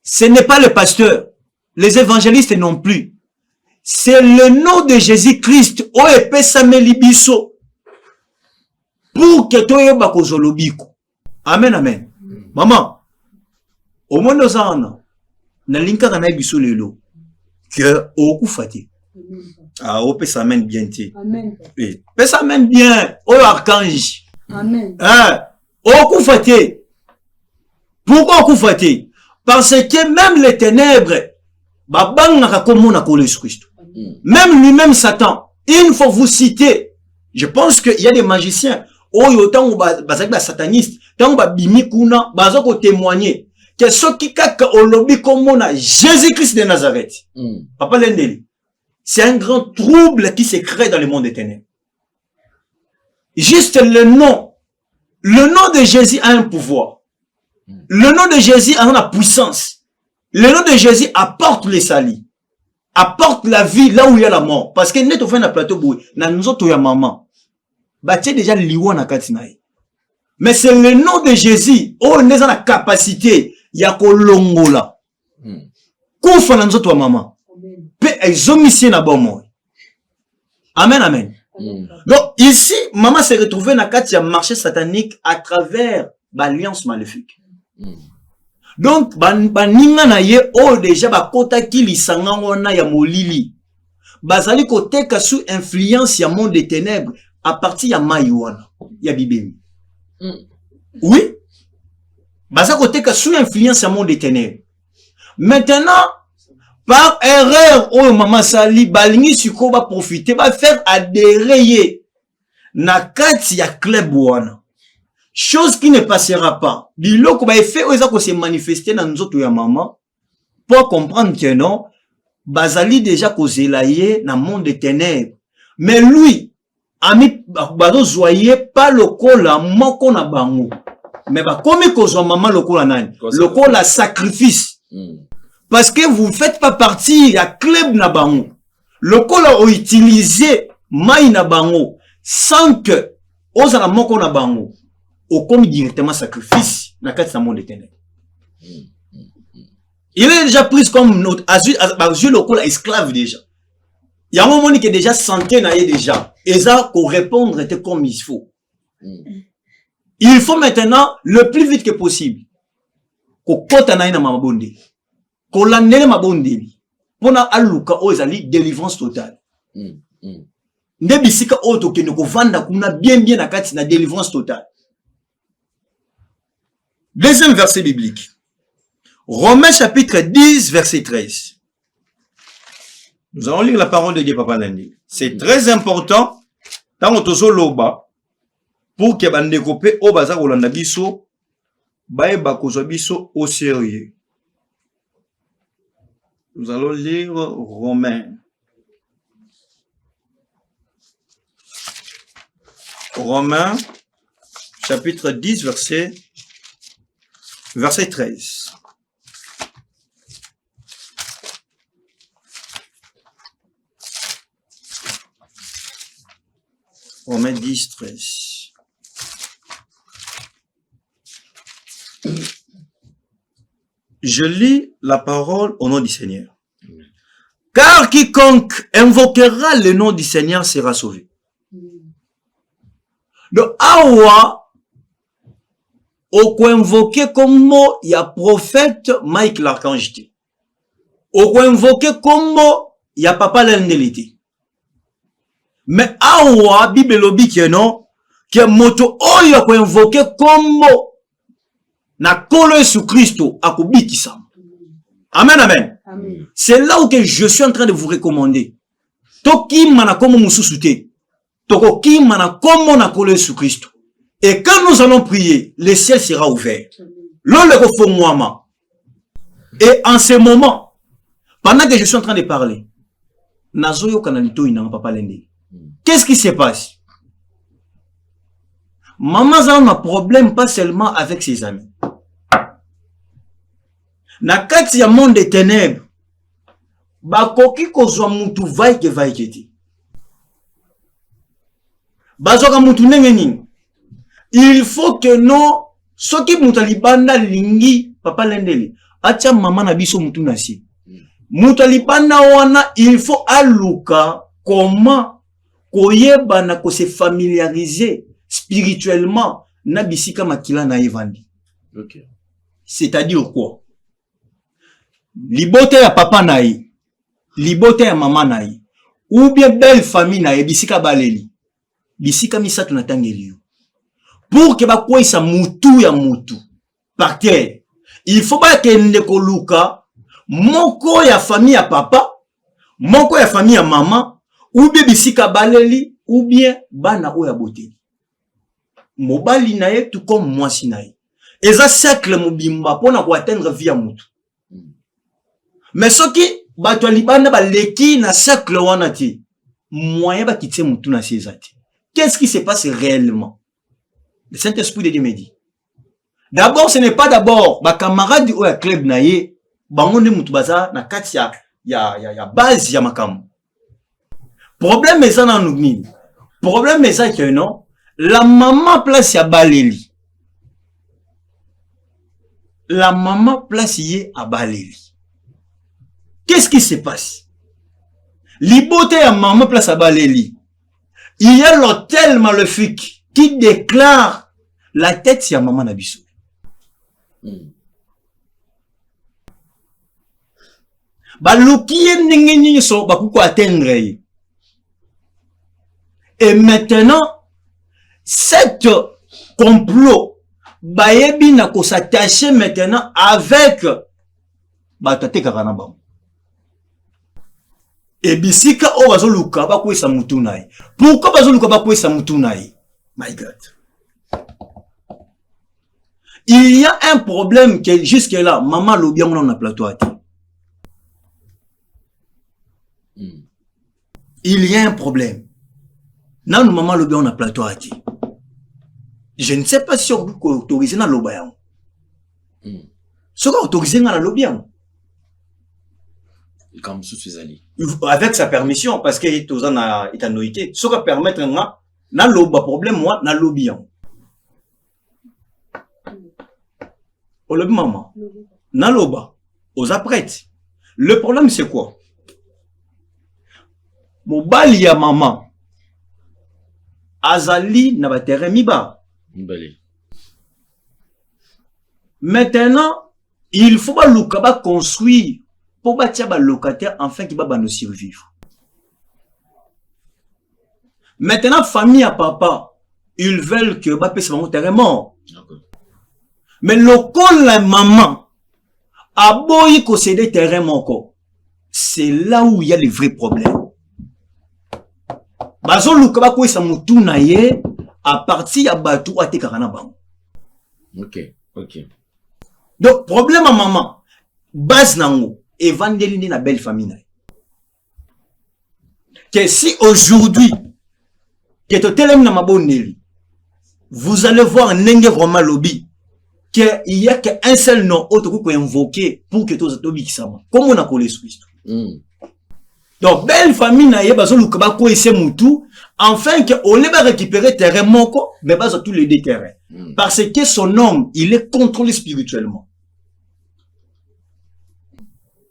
Ce n'est pas le pasteur. Les évangélistes non plus. C'est le nom de Jésus-Christ o epesa meli biso pour que to eba kozwa lobiko. Amen, amen. Maman, au monde ozana na linka kana biso lelo que au fati. Ah, au ça mène bien ti. Amen. Oui, ça mène bien au archange. Amen. Hein, au fati. Pourquoi au fati? Parce que même les ténèbres, babanga comme on a connu Christ. Même lui-même Satan, il faut vous citer. Je pense qu'il y a des magiciens. Oh, autant ou sataniste, tant ou bimi kuna, bazoko témoigner que ceux qui kaka au lobby comme on a Jésus-Christ de Nazareth. Papa Lendeli. C'est un grand trouble qui se crée dans le monde des ténèbres. Juste le nom de Jésus a un pouvoir. Le nom de Jésus a une puissance. Le nom de Jésus apporte les salis. Apporte la vie là où il y a la mort. Parce que net au fin de plateau boué, na nous autres ya maman. Bah tu déjà liwa na katinaï. Mais c'est le nom de Jésus. Oh, on est dans la capacité. Ya kolongola. Koufa na nous autres maman. Pe exomisé na bon moi. Amen, amen. Donc ici, maman s'est retrouvée dans le marché satanique à travers l'alliance maléfique. Donc, baninga na ye, oh déjà, kota ki lisanga wana ya molili. Bazali kote ka sous influence ya monde des ténèbres, à partir ya mayuana, ya bibemi. Oui? Bazali kote ka sous influence ya monde des ténèbres. Maintenant, par erreur, oh maman sali, balingi suko ba profiter, ba faire adhérer ye. Na kati ya club wana. Chose qui ne passera pas. Biloko ba effet oza ko se manifester na nzoto ya maman pour comprendre que non bazali déjà kozelaye na monde des ténèbres. Mais lui ami bazo zoyer pas lokola moko na bango. Mais ba komi kozwa maman lokola nani? Lokola sacrifice. Parce que vous ne faites pas partie ya club na bango. Lokola o utiliser mai na bango sans que oza na moko na bango. Au comme directement sacrifice dans le monde des ténèbres. Il est déjà pris comme notre azur local esclave déjà. Il y a un moment qui est déjà santé déjà. Et ça, qu'on répondre comme il faut. Il faut maintenant, le plus vite que possible, qu'on kota na mabondi. Qu'on l'année mabondi. Pour na aluka ozali délivrance totale. Ndebisika auto que nous vanda kuna bien na kati na délivrance totale. Deuxième verset biblique. Romains chapitre 10, verset 13. Nous allons lire la parole de Dieu, Papa Lundi. C'est très important. Tant que loba pour que bande découpé au bazar olanda biso, bae bakozo biso au sérieux. Nous allons lire Romains. Romains chapitre 10, verset 13. Romains 10, 13. Je lis la parole au nom du Seigneur. Car quiconque invoquera le nom du Seigneur sera sauvé. Donc, awa, au invoquer comme mot, il y a prophète Mike l'archange. Au invoquer comme mot, il y a papa l'ennelité. Mais awa, Bible lobi qui non, que moto o y a invoquer comme mot, na kolo sous Christo, a kubiki sam. Amen, amen. Amen. C'est là où que je suis en train de vous recommander. Toki mana comme mususute. Toko ki mana comme na kolo sous Christo. Et quand nous allons prier, le ciel sera ouvert. Et en ce moment, pendant que je suis en train de parler, qu'est-ce qui se passe? Maman a un problème pas seulement avec ses amis. Na kati ya monde des ténèbres, bakoki kozwa mutu vaike vaiketi. Bazoka mutu nengeni. Il faut que non, ce qui mutalibanda lingi, papa lendeli, acha maman na biso mutu nasi. Mutalibanda wana, il faut aluka, comment, koyeba na ko se familiariser spirituellement, na bisika makila na evandi. C'est-à-dire quoi? Libote ya papa naï, libota ya mama na ye ou bien belle famille na ye bisika baleli bisika misato na tangeli yo pour que bakwisa mutu ya mutu par terre il faut pas kende koluka moko ya famille ya papa moko ya famille ya mama ou bien bisika baleli ou bien bana oya boteli mobali na ye tout comme mwasi na ye eza cercle mobimba pona ko atteindre vie ya mutu mais soki bato libanda baleki na cercle wana ti moyen ba kitse mutu na sezati. Qu'est-ce qui se passe réellement? Le Saint-Esprit de Dieu me dit. D'abord, ce n'est pas d'abord ba camarade ou ya club na ye bangonde mutu baza na kati ya base ya makamu. Problème eza na nugni. Problème eza que non, la maman place ya baleli. La maman place yé à baleli. Qu'est-ce qui se passe? Liboté à maman place à baleli. Il y a l'hôtel maléfique qui déclare la tête si à maman Nabiso. Baloukiye n'engeni so bakuko atteindre. Et maintenant, cet complot bayebi na ko s'attacher maintenant avec batate kakana bam. Et bisika o bazoluka ba kwesa mutu nayi. Pourquoi bazoluka ba kwesa mutu nayi? My God. Il y a un problème que jusque là maman lobia on a plateau à Il y a un problème. Nan maman lobia on a plateau à Je ne sais pas si on peut autoriser na lobia. Si on autoriser na lobia. Comme sous ses alliés. Avec sa permission, parce qu'il est aux anoïté. Ce qui permettre na loba problème, moi, na lobia. Au le maman. Na loba. Aux apprêtes. Le problème, c'est quoi? Mon bali ya maman. Azali na batere miba. Maintenant, il faut pas l'oukaba construire pour bâtir un locataire afin qu'il va nous survivre. Maintenant, famille à papa, ils veulent que bah paye son terrain mort. Mais le col la maman a beau y concéder terrain mort. C'est là où il y a les vrais problèmes. Bazo lukaba ko sa mutu na ye à partir ya batu ate karana bang. OK. Donc problème à maman base nango évangéline na belle famille. Que si aujourd'hui, que tu telem na maboneli, vous allez voir Nenge Roma Lobby, qu'il y a qu'un seul nom autre qu'on invoquer pour que tu obi kisama. Comme on a collé sous Donc, belle famille na ye bazo lukaba ko ese mutu, afin que on va récupérer terrain moko, mais pas tous les deux terrains. Parce que son homme, il est contrôlé spirituellement.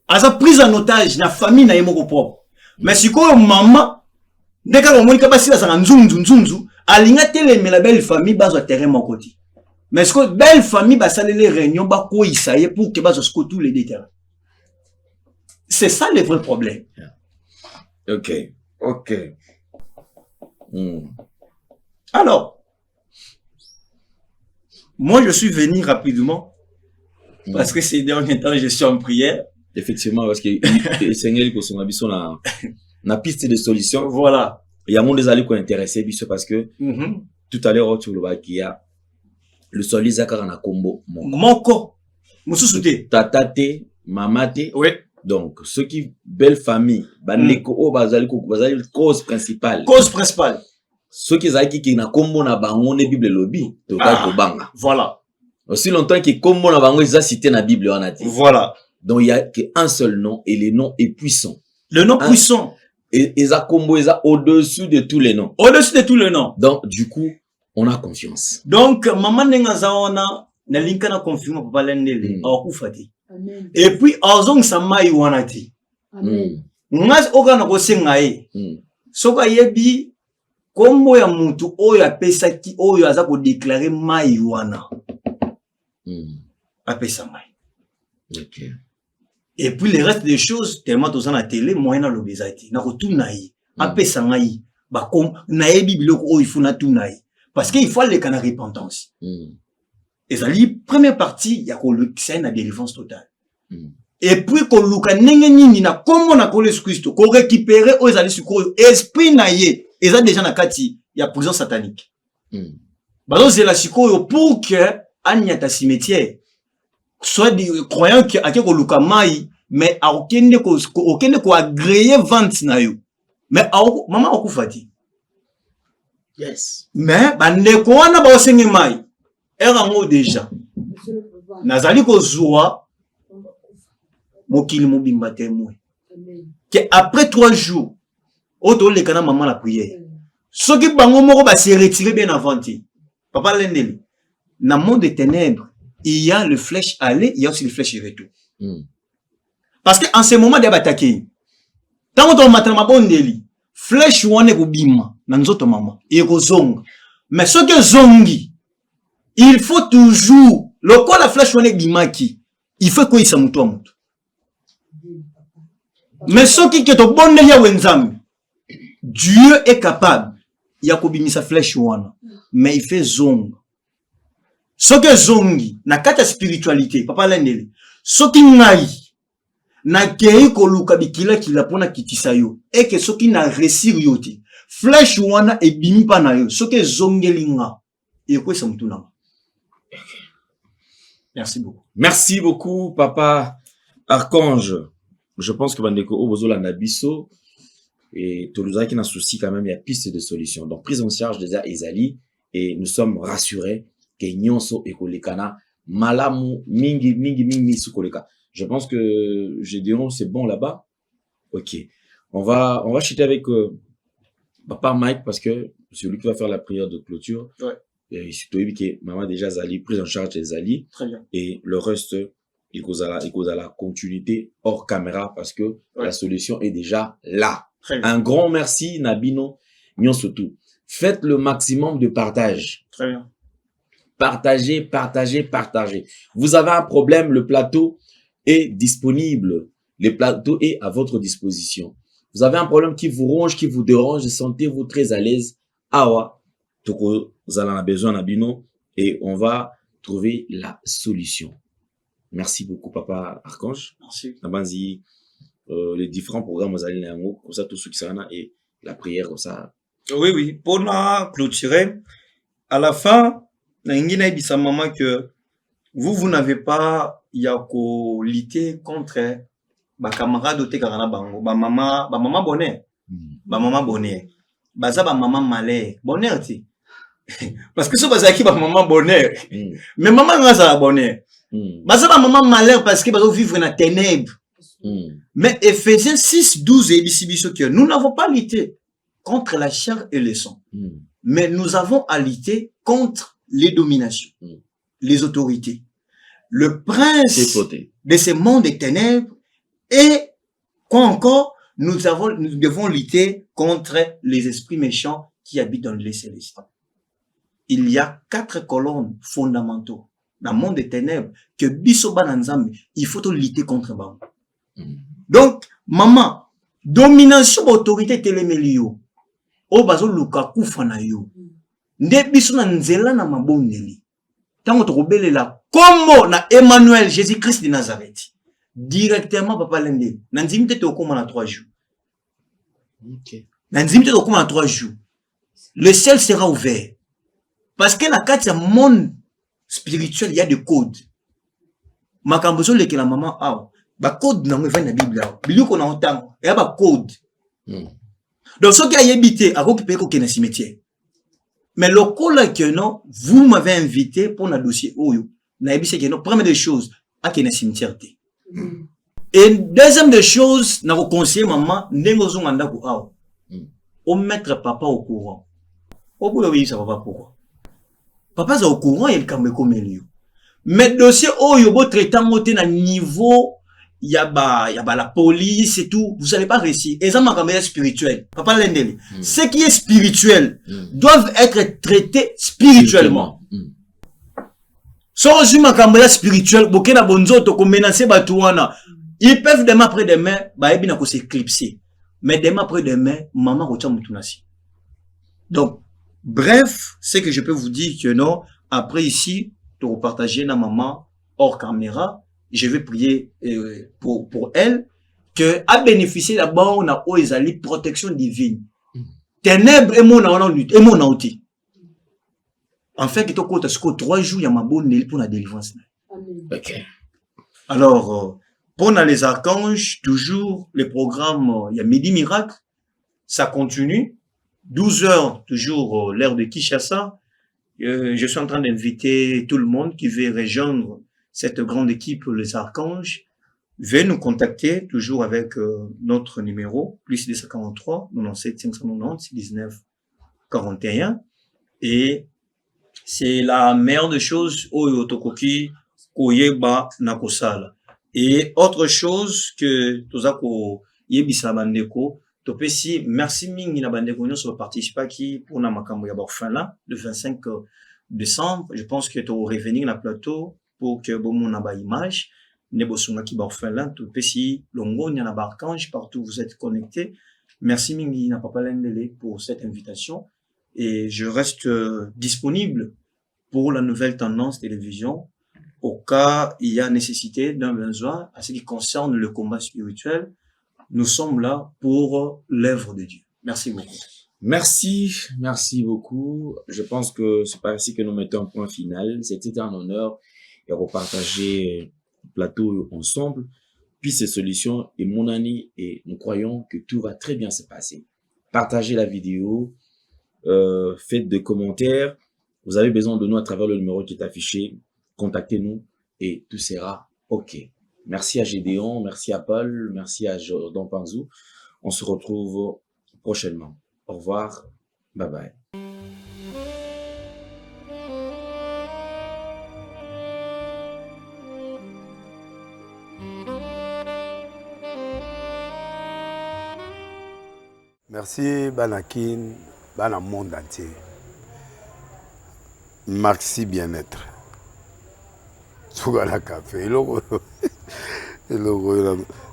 Asa prise en otage na famille na yemoko propre. Mais si ko maman ndeka ko monika basi za nzunzu alinga tele la belle famille bazo terrain moko ti. Mais ce que belle famille ba salé les réunions ba ko isaye pour que bazo sko tous les deux terrains. C'est ça le vrai problème. OK. Alors moi je suis venu rapidement parce que ces derniers temps je suis en prière. Effectivement, parce que le Seigneur na piste de solution. Voilà. Il y a mon des alliés qui sont intéressés parce que tout à l'heure tu le vois qu'il y a le solis zakara na combo moko mususuté tatate mamate. Oui. Donc ceux qui belle famille bandeko o bazali cause principale. Ceux qui zaki qui na combo na bango ne Bible lobby to ka ko banga. Voilà. Aussi longtemps que combo na bango ils a cité na Bible on a dit. Voilà. Donc il y a qu'un seul nom et le nom est puissant. Le nom puissant. Et ça combo ça au-dessus de tous les noms. Au-dessus de tous les noms. Donc du coup, on a confiance. Donc maman nenga zaona na linka na confirme papa lendele akufati. Amen. Et puis azong samai wanati. Amen. Ngas okana ko sengaye. Soka yebi kombo ya mutu oyo apesa ki oyo aza ko déclarer mai wana. Apesa mai. OK. Et puis le reste des choses, tellement tous en la télé, moyen à l'obésité. Na retourne naï. Apé sangaï. Bah, comme, naïbi biloko, oh, il faut na tout naï. Parce qu'il faut aller à la repentance. Et ça dit, première partie, il y a c'est une délivrance totale. Et puis, qu'on luka nengeni na comment na kole Christ, qu'on récupère aux alliés sur esprit naïe. Et ça déjà na kati, il y a prison satanique. Bah, donc, c'est la siko pour que, anya ta cimetière, soit des croyants qui, à qui qu'on luka maï, mais à aucun ko agréé vente na yo. Mais, maman, on fati. Yes. Mais, bah, ne ko wana ba osengi maï. Erango déjà. Nazali ko zoua. Mokili mobimba témoin. Que après 3 jours, auto le kana maman la prière. Ce qui bango moko ba se retirer bien avant. Papa l'endeli. Dans le monde des ténèbres, il y a le flèche aller, il y a aussi le flèche retour. Parce que en ce moment il y a attaqué. Tant on matin ma bondeli, flèche wane ko bima na nzoto mama. Et ko zonga. Mais ce que zongi il faut toujours, le quoi la flèche wane bimaki, il faut qu'il sa muto muto. Mais ce qui est au bon ya wenzam, Dieu est capable. Il y a sa flèche wana, mais il fait zong. Ce que zongi, na kata spiritualité, papa l'endele. Ce qui ngai, na kei ko luka bikila kila pona kitisa yo, et que ce qui na resir yoti, flèche wana e bimi pa na yo, ce que zongelinga, et quoi sa muto na. Merci beaucoup. Merci beaucoup, papa Archange. Je pense que Bandeko Obozola Nabiso et Toulousaï qui n'a souci quand même, il y a piste de solution. Donc, prise en charge déjà Ezali et nous sommes rassurés que Nyonso et Kolekana Malamu Mingi Sukoleka. Je pense que je dirais c'est bon là-bas. Ok. On va chuter avec papa Mike parce que c'est lui qui va faire la prière de clôture. Ouais. Et surtout, maman déjà Zali, prise en charge des Zali. Très bien. Et le reste, il cause à la continuité hors caméra parce que la solution est déjà là. Très bien. Un grand merci, Nabino Nyonsotou. Faites le maximum de partage. Très bien. Partagez, partagez, partagez. Vous avez un problème, le plateau est disponible. Le plateau est à votre disposition. Vous avez un problème qui vous ronge, qui vous dérange, sentez-vous très à l'aise. Awa. Vous allez en besoin Nabino et on va trouver la solution. Merci beaucoup papa Archange. Merci. Nabanzi les différents programmes vous allez comme ça tout ce qui sera et la prière comme ça. Oui pour nous clôturer à la fin n'ingina bisa maman que vous n'avez pas yako lutter contre ba camarade te karana bango ba maman bonheur baza ba maman malheur bonheur ti parce que ce bazaki ba maman bonheur mais maman ngaza bonheur baza ba maman malheur parce que bazo vivre na ténèbres mais Ephésiens 6:12 et biso que nous n'avons pas lutté contre la chair et le sang mais nous avons à lutter contre les dominations les autorités le prince de ce monde des ténèbres et quoi encore nous devons lutter contre les esprits méchants qui habitent dans les célestes. Il y a 4 colonnes fondamentaux dans le monde des ténèbres que bisoba nanzambe, il faut lutter contre eux. Donc, maman, domination autorité télémélio. O bazo luka kufa na yo. Nde biso na nzela na mabondeli. Tango to kobelela kombo na Emmanuel Jésus-Christ de Nazareth. Directement papa lende. Nanzimi te okoma na 3 jours. OK. Nanzimi te okoma na 3 jours. Le ciel sera ouvert. Parce que la carte du monde spirituel, il y a des codes. Makambozo leke la maman a ba code na ngwe na Bible a. Bilu ko na otango, il y a ba code. Donc ce qui a habité a occupé ko na cimetière. Mais le col que non, vous m'avez invité pour un dossier oyo. Na ebise que non, première des choses a na cimetière te. Et deuxième des choses, na ko conseiller maman ndengo zonganda ko a. Au mettre papa au courant. Au bout de ça va pourquoi. Papa est au courant, il est comme Elio. Mais dossier, oh, il y a traitant monté à niveau, il y a la police et tout, vous n'allez pas réussir. Et ça, ma caméra spirituelle. Papa l'endeli. Ce qui est spirituel doivent être traités spirituellement. Sans ma caméra spirituelle, bokena bonzo to ko menacer batouana. Ils peuvent demain après-demain, bah, ils vont s'éclipser. Mais demain après-demain, maman retient Moutounassi. Donc, bref, c'est que je peux vous dire que non, après ici, pour partager na maman hors caméra, je vais prier pour elle, que a bénéficié d'abord, on a oisali protection divine. Ténèbres et mon outil. En fait, que tu as 3 jours, il y a ma bonne pour la délivrance. Ok. Alors, pour les archanges, toujours les programmes, il y a Midi Miracle, ça continue. 12 heures, toujours l'heure de Kinshasa. Je suis en train d'inviter tout le monde qui veut rejoindre cette grande équipe, les archanges. Veuillez nous contacter, toujours avec notre numéro, plus 243 97 590 19 41. Et c'est la meilleure des choses, Oyo Tokoki, Koyeba Nakosala. Et autre chose que Tozako Yebisa Bandeko, Topesi, merci Mingi na Bandeko, nous sommes participants qui pour na makambo ya orphelin le 25 décembre. Je pense que tu vas revenir na plateau pour que bon mon aba image. Nebosunga ki orphelin, Topesi, Longo, Nyana Barkange, partout vous êtes connectés. Merci Mingi na Papa Lendele pour cette invitation. Et je reste disponible pour la nouvelle tendance télévision au cas il y a nécessité d'un besoin à ce qui concerne le combat spirituel. Nous sommes là pour l'œuvre de Dieu. Merci beaucoup. Merci beaucoup. Je pense que c'est par ici que nous mettons un point final. C'était un honneur et repartager le plateau ensemble. Puis ces solutions et mon ami et nous croyons que tout va très bien se passer. Partagez la vidéo, faites des commentaires. Vous avez besoin de nous à travers le numéro qui est affiché. Contactez-nous et tout sera OK. Merci à Gédéon, merci à Paul, merci à Jordan Panzou. On se retrouve prochainement. Au revoir. Bye bye. Merci Banakin, Bana monde entier. Maxi bien-être. Sougala café, logo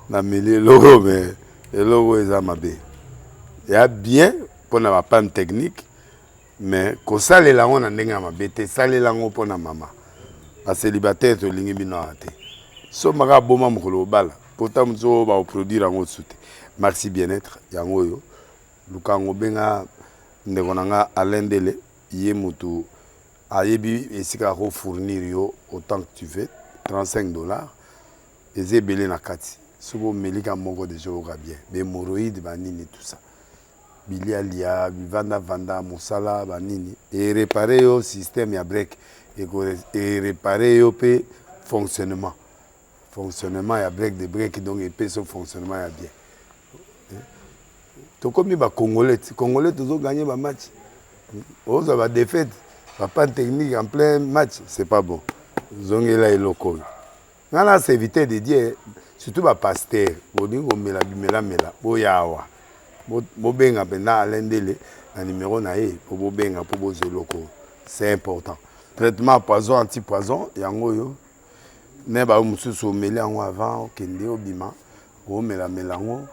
na mêlé logo mais logo ezamabe. Il y a bien pour na panne technique mais ko sale la on ndenge mabe te sale la ngo pona mama. A célibataire to lingi bino ate. So maka boma mukolo bala. Pota mzo ba produire ngo sute. Maxi bien-être yango yo. Lukango benga ndeko nanga alendele ye mutu ayebi esika ko fournir yo autant que tu veux $35 et belé na kati sobo melika moko de jour bien be hémorroïdes banini tout ça bilialia vanda musala banini et réparer yo système ya break et réparer yo pe fonctionnement ya break de break donc et pe son fonctionnement ya bien to comme ba congolais toujours gagner ba match on va défaite papa technique en plein match c'est pas bon zongela eloko ngana c'est éviter de dire surtout ba pasteur boningo mela boyawa bo benga pena alendele na numéro na e po bo benga po bo zeloko c'est important traitement poison anti-poison yango yo ne ba mususu mela ngo avant kende obima o mela ngo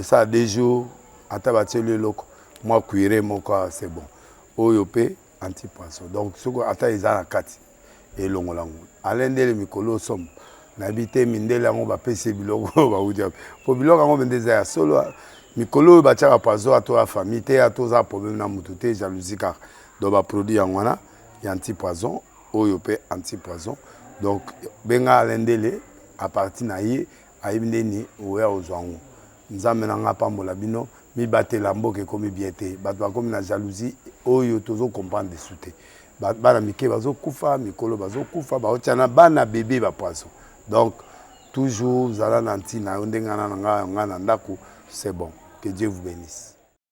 ça 2 jours atabati le loko moi cuire mon corps c'est bon oyo pe anti-poison donc ce que ata izana kati et longolango alendele mikolo som na bité mindele ngo ba pese biloko ba udia po biloko ngo bendeza ya solo mikolo ba tchaka poison ato la famille te ato za problème na mutu te jalousie car do ba produit yango na ya anti-poison oyo pe anti-poison donc benga alendele à partir na ye ayibindeni oya ozwango nzambe na nga pambola bino mi batela mboke komi bien te bato bakomi na jalousie oyo tozo comprendre de souté bana mike bazo kufa mikolo bazo kufa baotiana bana bébé ba poisson donc toujours zala nanti na ndengana nga na ndako c'est bon que Dieu vous bénisse.